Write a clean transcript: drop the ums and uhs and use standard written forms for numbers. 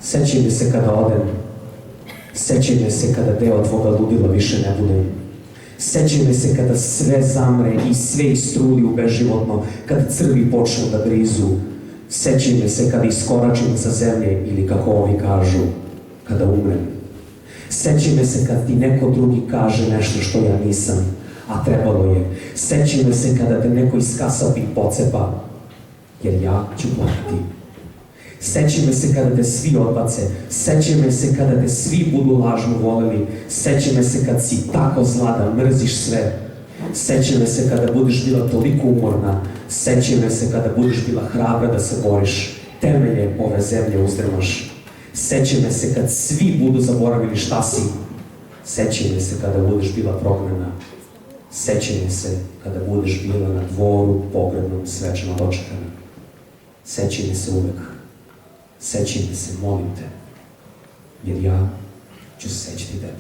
Sećaj me se kada odem, sećaj me se kada deo tvoga ludila više ne budem. Sećaj me se kada sve zamre i sve istruli u beživotno, kada crvi počnu da grizu. Sećaj me se kada iskoračim sa zemlje ili kako ovi kažu, kada umrem. Sećaj me se kad ti neko drugi kaže nešto što ja nisam, a trebalo je. Sećaj me se kada te neko iskasapi i pocepa, jer ja ću plakati. Sećaj me se kada te svi odbace, sećaj me se kada te svi budu lažno voleli, sećaj me se kad si tako zla da mrziš sve. Sećaj me se kada budeš bila toliko umorna, sećaj me se kada budeš bila hrabra da se boriš, temelje ove zemlje uzdrmaš. Sećaj me se kad svi budu zaboravili šta si, sećaj me se kada budeš bila prognana, sećaj me se kada budeš bila na dvoru pogrebnom svečano dočekana. Sećaj me se uvek, sećaj me se, molim te, jer ja ću se sećati tebe.